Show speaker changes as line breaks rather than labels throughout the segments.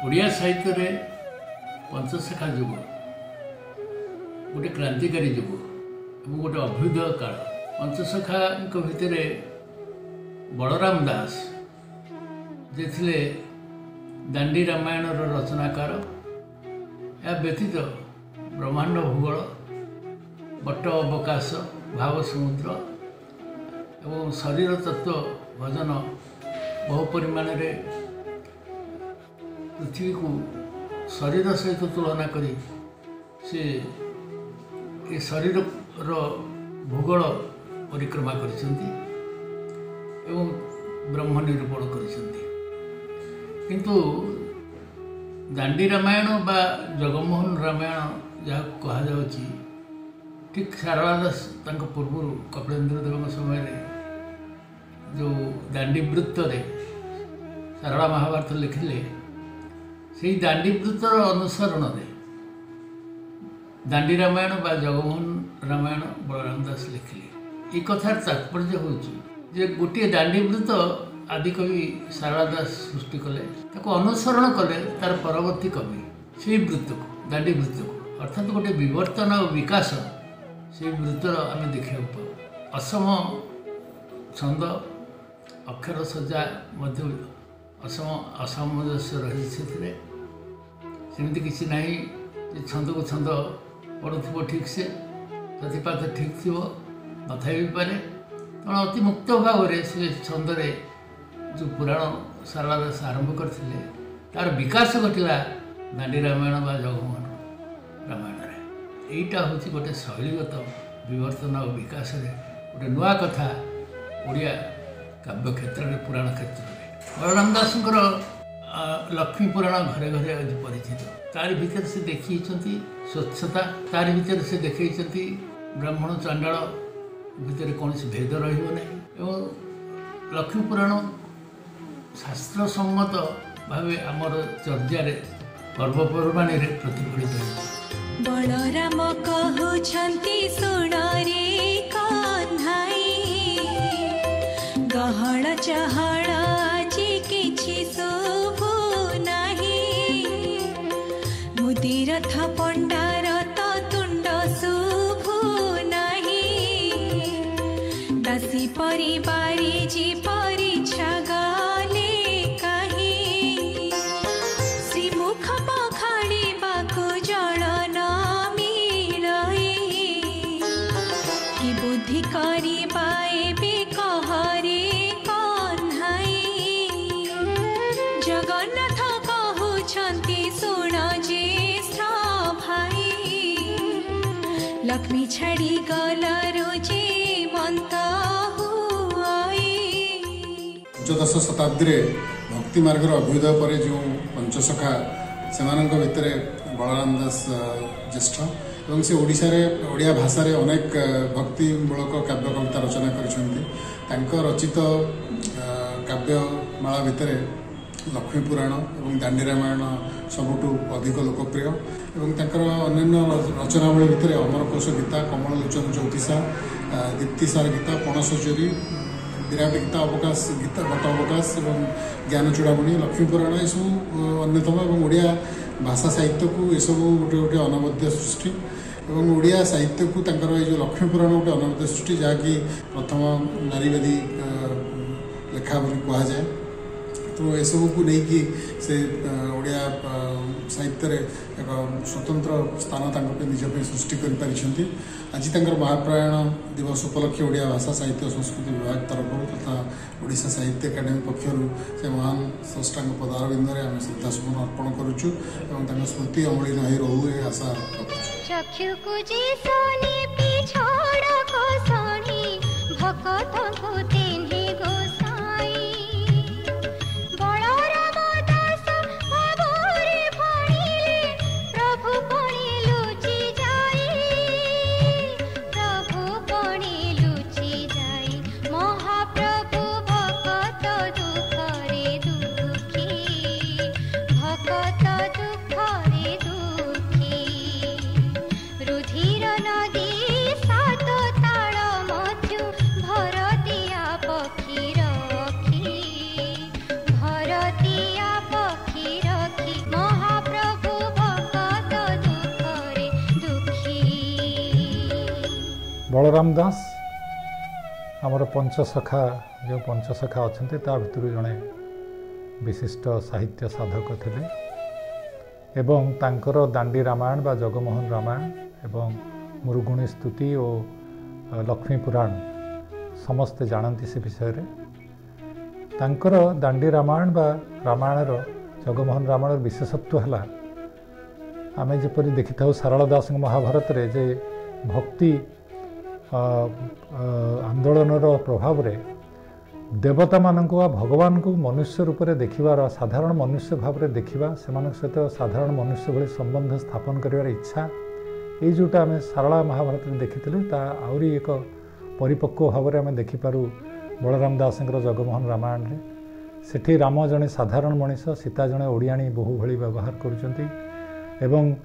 ओडिया साहित्य रे पंचशाखा युग गोटे क्रांतिकारी युग और गोटे अभ्युदय काल। पंचशाखा भितर बलराम दास जे थिले दांडी रामायण रचनाकार। या व्यतीत ब्रह्मांड भूगोल, बट्ट अवकाश, भाव समुद्र एवं शरीर तत्व भजन बहु परिमाण रे पृथ्वी को शरीर सहित तुलना करी से शरीर भूगोल परिक्रमा करिसेंती एवं ब्रह्म निरूपण करिसेंती। किंतु दांडी रामायण बा जगमोहन रामायण जहाँ कह ठीक शारदा दास पूर्व कपिलेन्द्र देव समय जो दांडी वृत्त शारदा महाभारत लिखिले से दांडी वृत्तर अनुसरण रे दांडी रामायण बा जगमोहन रामायण बलराम दास लिखिले। ये कथार तात्पर्य होचे गोटे दांडी वृत्त आदिकवि शारदा दास सृष्टि कले अनुसरण कले तार परवर्ती कवि से वृत्त को दांडी वृत्त को अर्थात गोटे विवर्तन और विकास से वृत्तर आम देखा पाऊ। असम छंद अक्षर सज्जा मध्य असामंजस्य रही सेमती किसी ना छंद को छंद पढ़ुव ठीक से प्रतिपात ठीक थी न भी पारे तेणु अति मुक्त भाव से छंदे जो पुराण शारदा दास आरंभ करते तार विकास घटला दांडी रामायण बा जगमोहन रामायण। यहीटा हूँ गोटे शैलीगत विवर्तन और विकास गोटे नुआ कथा ओडिया काव्य क्षेत्र में पुराण क्षेत्र में। बलराम दास लक्ष्मी पुराण घरे घरे आज परिचित। तार भीतर से देखी स्वच्छता, तार भीतर से देखी ब्राह्मण चांडाल भितर कौन भेद रही। लक्ष्मी पुराण शास्त्र सम्मत भाव आमर चर्या पर्वपर्वाणी प्रतिफलित हो।
बलराम कहउछंती सुन रे कन्हाई गहळ चहळ आजि किछि शुभु नाही मुदिरथ पंडार तुंड शुभु नाही दासी परिवारी जी परिछा गले कहीं श्रीमुख पखाड़ी बाकु जल न मिलई कि बुद्धि करी पाएबे कहरे कन्हाई जगन्नाथ कहउछंती सुन ज्येष्ठ भाई लक्ष्मी छाड़ी गला रोजे मंत
पंचदश शताब्दी भक्ति मार्गर अभ्युदय पर जो पंचसखा से भितर बलराम दास ज्येष्ठ एवं से ओडिया भाषा रे अनेक भक्तिमूलक काव्य कविता रचना कर रचित काव्यमाला भितर लक्ष्मी पुराण और दांडी रामायण सबुठु अधिक लोकप्रिय एवं अन्य रचनावली भितर अमरकोश गीता, कमल लोचन ज्योतिषा, दीप्तिसार गीता, पणसचोरी, विराट गीता, अवकाश गीता, बट अवकाश और ज्ञान चूड़ामणि, लक्ष्मी पुराण ये सब अन्यतम। और ओडिया भाषा साहित्य को यह गोटे गोटे अनवद्य सृष्टि और ओडिया साहित्य को जो लक्ष्मी पुराण गोटे अनवद्य सृष्टि जहाँकि प्रथम नारीवादी लेखा बोली कहुए। तो ये सब को लेकिन से ओडिया साहित्य एक स्वतंत्र स्थान निजप सृष्टि कर। आज महाप्रायण दिवस उपलक्षे ओडिया भाषा साहित्य संस्कृति विभाग तरफ तथा ओडिशा साहित्य एकाडेमी पक्षर से महान स्रष्टा पदारविंद आम श्रद्धासुमन अर्पण करुँ स्मृति अमलिन हो रहू ये आशा रखुँ।
बलराम दास आमर पंचसखा जो पंचसखा अच्छा ता भर जड़े विशिष्ट साहित्य साधक थिले एवं तांकर दांडी रामायण बा जगमोहन रामायण एवं मुरुगुणी स्तुति और लक्ष्मी पुराण समस्ते जानती से विषय रे तांकर दांडी रामायण बा रामायण जगमोहन रामायण विशेषत्व है आमे जपरी देखि था सारला दास महाभारत रे जे भक्ति आंदोलन प्रभाव रे देवता मानक भगवान को मनुष्य रूप से देखिबार साधारण मनुष्य भाव में देखा से सहित साधारण मनुष्य भली संबंध स्थापन कर इच्छा ये जोटा आम सारला महाभारत में देखी आहरी एक परिपक्व भाव में आम देखिपारू बलराम दास जगमोहन रामायण रे सेठी राम जड़े साधारण मनीष सीता जड़े ओडियाणी बहु भली व्यवहार करुँच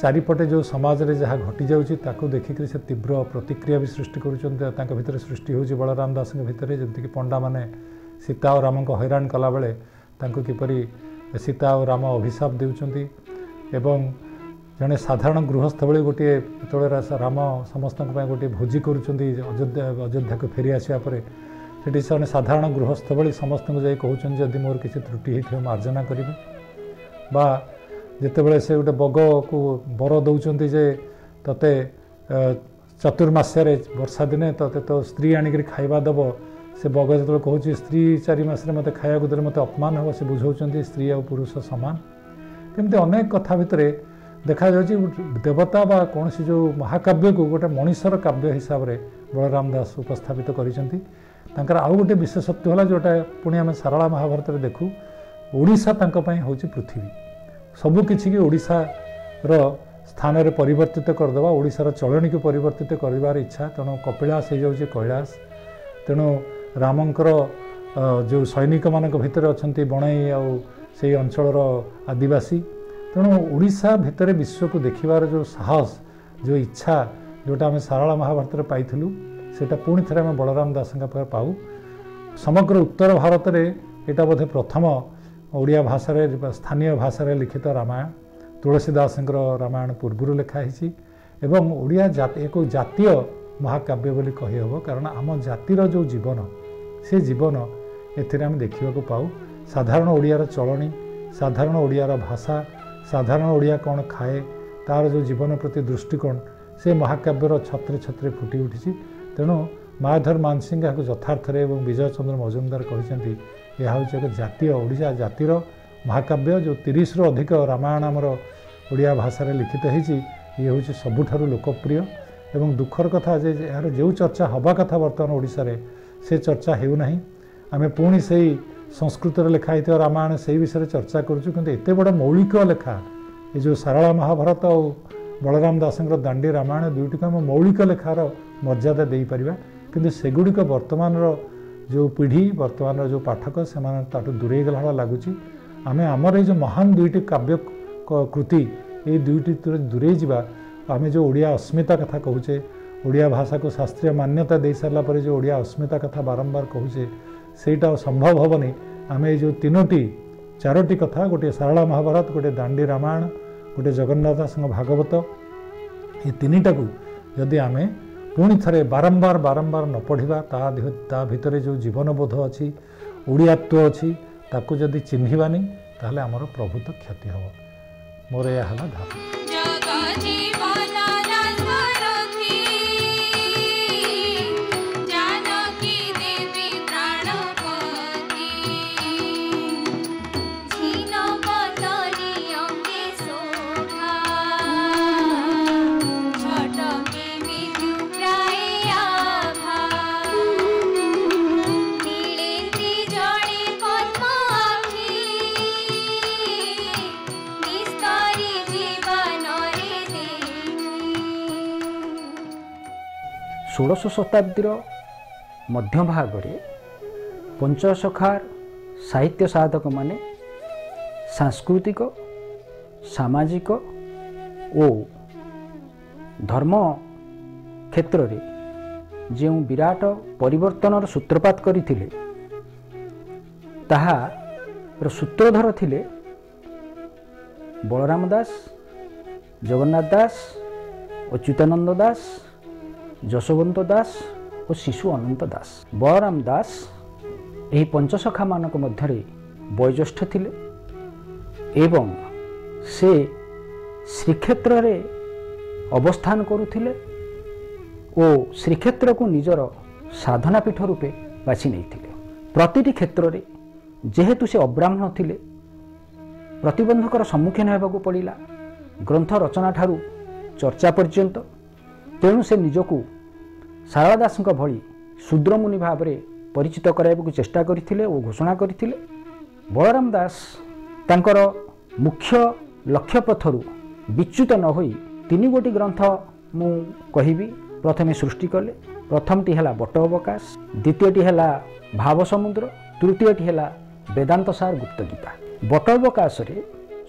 चारिपटे जो समाज रे जहाँ घटी जाऊँगी ताकू देखिक से तीव्र प्रतिक्रिया भी सृष्टि कर भितर सृष्टि होची बलराम दास भितर जमीक पंडा माने सीता और राम को हैरान कला बेले किपरि सीता और राम अभिशाप देउछंती एवं जड़े साधारण गृहस्थ भली गोटे जो राम समस्त गोटे भोजी करुँच अयोध्या को फेरी आसवा पर सेठी से साधारण गृहस्थ भली समस्त को कहते जदि मोर किसी त्रुटि होती मार्जना करेंगे बा जितेबले से गोटे बग को बर दौरान जे तते चतुर्मास्यारे वर्षा दिने तते तो स्त्री आणिक खाइबा दब से बग जो कहूँ स्त्री 4 मासरे मत खाया देले मत अपमान हम से बुझाऊँ स्त्री और पुरुष सामान केमती अनेक कथा भितर देखा देवता बा कौन सी जो महाकाव्य को गोटे मनीषर काव्य हिसाब से बलराम दास उपस्थापित कर आउ गोटे विशेषत्व है जोटा पुणी आम सारला महाभारत में देखू ओडिशा हूँ पृथ्वी सबुकिछि की ओडिशार स्थान में परिवर्तित करदेवा ओडिशार चलनी को परिवर्तित कर इच्छा तेणु कपिलास हो जाऊँ कैलास तेणु रामंकर जो सैनिक मान भितर अच्छा बणई आई अंचल आदिवासी तेणु ओडिशा भितर विश्व को देखिबार जो साहस जो इच्छा जोटा आम सारला महाभारत में पाइलु सेटा पुणी थे आम बलराम दास पाऊ समग्र उत्तर भारत में यहाँ बोधे प्रथम ओडिया भाषा स्थानीय भाषा लिखित रामायण तुलसीदास रामायण पूर्व लिखाही एवं ओडिया एक जातीय महाकाव्य बोली कही हम कारण आम जातिर जो जीवन से जीवन एम देखा पाऊ साधारण ओडियार चलनी साधारण ओडियार भाषा साधारण ओडिया कौन खाए तार जो जीवन प्रति दृष्टिकोण से महाकाव्यर छत्रे छत्रे फुटी उठी तेणु मायाधर मानसिंह यहाँ यथार्थ विजय चंद्र मजुमदार कहते यह हूँ एक जातीय ओडिशा जातिर महाकाव्य जो 30 रु अधिक रामायण आमर ओडिया भाषा लिखित होती ये हूँ सबुठारु लोकप्रिय एवं दुखर कथा जे यार जो चर्चा हवा कथा बर्तमान ओडिशा रे से चर्चा होना आम पुणी से संस्कृत लिखाई रामायण से विषय चर्चा करुँ कि एत बड़ मौलिक लेखा ये जो सारला महाभारत और बलराम दास दांडी रामायण दुईटी को आम मौलिक लेखार मर्यादा दे पारिबा किंतु सेगुड़िक वर्तमान जो पीढ़ी वर्तमान जो पाठक से दूरे गला भाया लगुच आम आमर ये महान दुईटी काव्य कृति ये दुईटी दूरे जा आम जो ओडिया अस्मिता कथा कहूचे ओडिया भाषा को शास्त्रीय मान्यता दे सारा पर जो ओडिया अस्मिता कथा बारंबार कहूचे सेटा संभव हेनी आम जो 3टी 4टी कथा गोटे सारला महाभारत गोटे दांडी रामायण गोटे जगन्नाथ दास भागवत ये 3टा को जदि आम पुणी थे बारंबार बारंबार न पढ़ा ता भितर जो जीवनबोध अच्छी ओडियात्व अच्छी ताकू जदि चिन्हबानी ताहले आमर प्रभुत क्षति हम मोर यह धारणा।
षोड़श शताब्दीर मध्य भागरे पंचसखार साहित्य साधक माने सांस्कृतिक सामाजिक ओ धर्म क्षेत्र रे जो विराट परिवर्तन सूत्रपात करथिले ताहार सूत्रधर थिले बलराम दास, जगन्नाथ दास, अच्युतानंद दास ଯଶୋବନ୍ତ ଦାସ ଓ ଶିଶୁ ଅନନ୍ତ ଦାସ। ବଳରାମ ଦାସ ଏହି ପଞ୍ଚସଖାମାନଙ୍କ ମଧ୍ୟରେ ବୟୋଜ୍ୟେଷ୍ଠ ଥିଲେ ଏବଂ ସେ ଶ୍ରୀକ୍ଷେତ୍ରରେ ଅବସ୍ଥାନ କରୁଥିଲେ ଓ ଶ୍ରୀକ୍ଷେତ୍ରକୁ ନିଜର ସାଧନା ପୀଠ ରୂପେ ବାଛି ନେଇଥିଲେ। ପ୍ରତିଟି କ୍ଷେତ୍ରରେ ଯେହେତୁ ସେ ଅବ୍ରାହ୍ମଣ ଥିଲେ ପ୍ରତିବନ୍ଧକର ସମ୍ମୁଖୀନ ହେବାକୁ ପଡ଼ିଲା, ଗ୍ରନ୍ଥ ରଚନା ଠାରୁ ଚର୍ଚ୍ଚା ପର୍ଯ୍ୟନ୍ତ। ତେଣୁ ସେ ନିଜକୁ ଶାରଳା ଦାସଙ୍କ ଭଳି ଶୂଦ୍ରମୁନି ଭାବରେ ପରିଚିତ କରାଇବାକୁ ଚେଷ୍ଟା କରିଥିଲେ ଓ ଘୋଷଣା କରିଥିଲେ। ବଳରାମ ଦାସ ତାଙ୍କର ମୁଖ୍ୟ ଲକ୍ଷ୍ୟ ପଥରୁ ବିଚ୍ୟୁତ ନ ହୋଇ 3 ଗ୍ରନ୍ଥ ମୁଁ କହିବି। ପ୍ରଥମେ ସୃଷ୍ଟି କଲେ। ପ୍ରଥମଟି ହେଲା ବଟ ଅବକାଶ, ଦ୍ୱିତୀୟଟି ହେଲା ଭାବ ସମୁଦ୍ର, ତୃତୀୟଟି ହେଲା ବେଦାନ୍ତ ସାର ଗୁପ୍ତ ଗୀତା। ବଟ ଅବକାଶରେ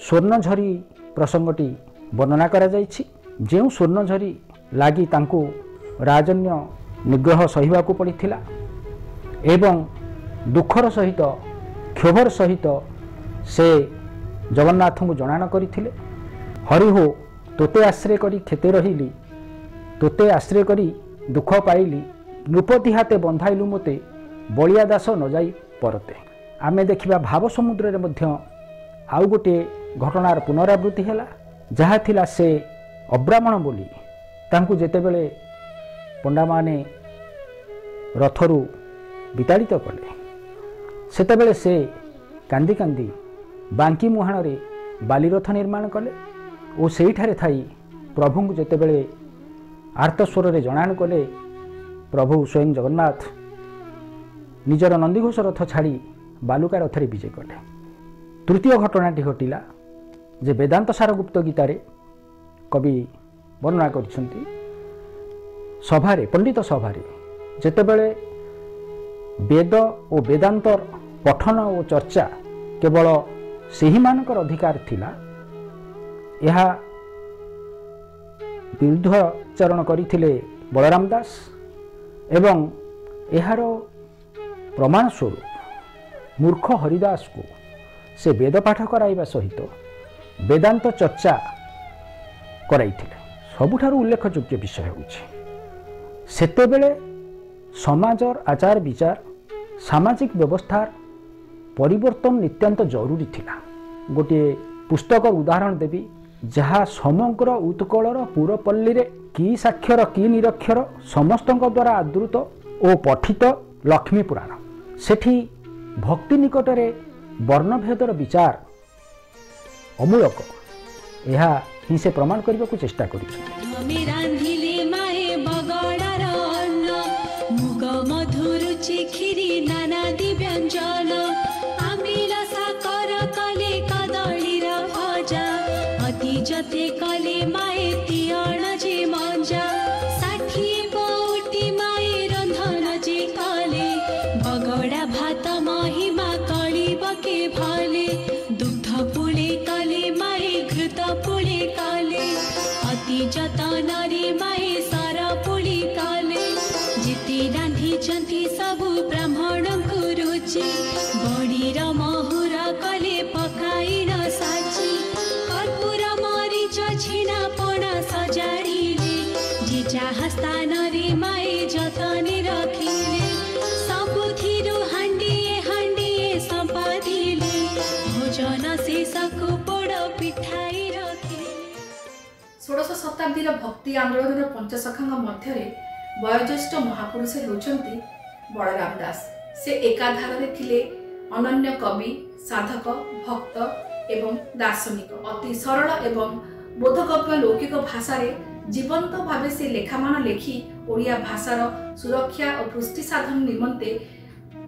ସ୍ୱର୍ଣ୍ଣଝରି ପ୍ରସଙ୍ଗଟି ବର୍ଣ୍ଣନା କରାଯାଇଛି। ଯେଉଁ ସ୍ୱର୍ଣ୍ଣଝରି ଲାଗି ତାଙ୍କୁ ରାଜନ୍ୟ ନିଗ୍ରହ ସହିବାକୁ ପଡ଼ିଥିଲା ଏବଂ ଦୁଃଖର ସହିତ କ୍ଷୋଭର ସହିତ ସେ ଜଗନ୍ନାଥଙ୍କୁ ଜଣାଣ କରିଥିଲେ, ହରି ହୋ ତୋତେ ଆଶ୍ରୟ କରି କ୍ଷେତେ ରହିଲି, ତୋତେ ଆଶ୍ରୟ କରି ଦୁଃଖ ପାଇଲି, ନୃପତି ହାତେ ବନ୍ଧାଇଲୁ ମୋତେ, ବଳିଆ ଦାସ ନ ଯାଇ ପରତେ। ଆମେ ଦେଖିବା ଭାବ ସମୁଦ୍ରରେ ମଧ୍ୟ ଆଉ ଗୋଟିଏ ଘଟଣାର ପୁନରାବୃତ୍ତି ହେଲା, ଯାହା ଥିଲା ସେ ଅବ୍ରାହ୍ମଣ ବୋଲି ତାଙ୍କୁ ଯେତେବେଳେ ପଣ୍ଡାମାନେ ରଥରୁ ବିତାଡ଼ିତ କଲେ ସେତେବେଳେ ସେ କାନ୍ଦି କାନ୍ଦି ବାଙ୍କି ମୁହାଣରେ ବାଲିରଥ ନିର୍ମାଣ କଲେ ଓ ସେଇଠାରେ ଥାଇ ପ୍ରଭୁଙ୍କୁ ଯେତେବେଳେ ଆର୍ତ୍ତସ୍ୱରରେ ଜଣାଣ କଲେ, ପ୍ରଭୁ ସ୍ୱୟଂ ଜଗନ୍ନାଥ ନିଜର ନନ୍ଦିଘୋଷ ରଥ ଛାଡ଼ି ବାଲୁକା ରଥରେ ବିଜେ କଲେ। ତୃତୀୟ ଘଟଣାଟି ଘଟିଲା ଯେ ବେଦାନ୍ତ ସାର ଗୁପ୍ତ ଗୀତାରେ କବି ବର୍ଣ୍ଣନା କରିଛନ୍ତି, ସଭାରେ ପଣ୍ଡିତ ସଭାରେ ଯେତେବେଳେ ବେଦ ଓ ବେଦାନ୍ତର ପଠନ ଓ ଚର୍ଚ୍ଚା କେବଳ ସେହିମାନଙ୍କର ଅଧିକାର ଥିଲା, ଏହା ବିରୁଦ୍ଧାଚରଣ କରିଥିଲେ ବଳରାମ ଦାସ ଏବଂ ଏହାର ପ୍ରମାଣ ସ୍ୱରୂପ ମୂର୍ଖ ହରିଦାସକୁ ସେ ବେଦ ପାଠ କରାଇବା ସହିତ ବେଦାନ୍ତ ଚର୍ଚ୍ଚା କରାଇଥିଲେ। ସବୁଠାରୁ ଉଲ୍ଲେଖଯୋଗ୍ୟ ବିଷୟ ହେଉଛି ସେତେବେଳେ ସମାଜର ଆଚାର ବିଚାର ସାମାଜିକ ବ୍ୟବସ୍ଥାର ପରିବର୍ତ୍ତନ ନିତ୍ୟାନ୍ତ ଜରୁରୀ ଥିଲା। ଗୋଟିଏ ପୁସ୍ତକର ଉଦାହରଣ ଦେବି, ଯାହା ସମଗ୍ର ଉତ୍କଳର ପୁରପଲ୍ଲୀରେ କି ସାକ୍ଷର କି ନିରକ୍ଷର ସମସ୍ତଙ୍କ ଦ୍ୱାରା ଆଦୃତ ଓ ପଠିତ ଲକ୍ଷ୍ମୀ ପୁରାଣ। ସେଠି ଭକ୍ତି ନିକଟରେ ବର୍ଣ୍ଣଭେଦର ବିଚାର ଅମୂଳକ, ଏହା ହିଁ ସେ ପ୍ରମାଣ କରିବାକୁ ଚେଷ୍ଟା କରିଛନ୍ତି।
जते कले माए तियण जे मंजा, 60 पौटी माए रंधन जे कले, बगड़ा भात महिमा कली बके भले, दुग्ध पुले कले माए घृत पुले कले, अति जतन रे माए सार पुले कले, जिते रांधी चंती सबु ब्राह्मण को रुचि, बड़ी र महुर कले पकाई न साची, कर्पूर छिना पणा सजाड़िले, जे जहाँ स्थान रे माए जतने रखिले, सबुथिरु हांडिए हांडिए संपादिले, भोजन शेषको पोड़ पिठाई रखिले।
16 शताब्दीर भक्ति आंदोलन पंचसखांग मध्य वयोज्येष्ठ महापुरुष होउछंती बलराम दास। से एकाधार रे थिले अनन्य कवि, साधक, भक्त एवं दार्शनिक। अति सरल एवं बोधगम्य लौकिक भाषा जीवंत भावे से लेखामान लेखि ओडिया भाषार सुरक्षा और पुष्टि साधन निमंते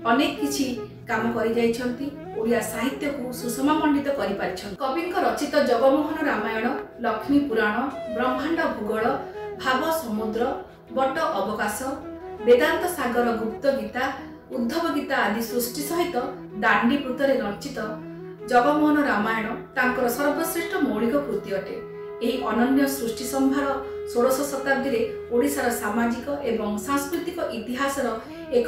अनेक किछि काम करि जाइछंती। ओडिया साहित्य को सुषमामंडित करि पारिछंती। कविंक रचित जगमोहन रामायण, लक्ष्मी पुराण, ब्रह्मांड भूगोल, भाव समुद्र, बट अवकाश, वेदांत सागर गुप्त गीता, उद्धव गीता आदि सृष्टि सहित दांडीपुतरे रचित जगमोहन रामायण तांकर सर्वश्रेष्ठ मौलिक कृति अटे। ଏହି ଅନନ୍ୟ ସୃଷ୍ଟି ସମ୍ଭାର 16 ଶତାବ୍ଦୀରେ ଓଡ଼ିଶାର ସାମାଜିକ ଏବଂ ସାଂସ୍କୃତିକ ଇତିହାସର ଏକ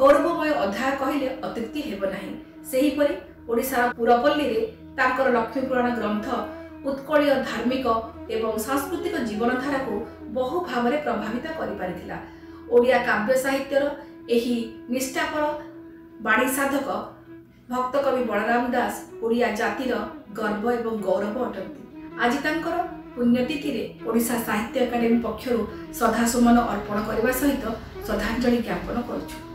ଗୌରବମୟ ଅଧ୍ୟାୟ କହିଲେ ଅତ୍ୟୁକ୍ତି ହେବ ନାହିଁ। ସେହିପରି ଓଡ଼ିଶାର ପୁରପଲ୍ଲୀରେ ତାଙ୍କର ଲକ୍ଷ୍ମୀ ପୁରାଣ ଗ୍ରନ୍ଥ ଉତ୍କଳୀୟ ଧାର୍ମିକ ଏବଂ ସାଂସ୍କୃତିକ ଜୀବନଧାରାକୁ बहु भाव में प्रभावित कर ओडिया काव्य साहित्यर एही निष्ठापर बाणी साधक भक्त कवि बलराम दास ओडिया जातिर गर्व एवं गौरव अटंती। आज तांकर पुण्यतिथि रे ओडिशा साहित्य एकाडेमी पक्षरु श्रद्धासुमन अर्पण करने सहित श्रद्धांजलि ज्ञापन करुछु।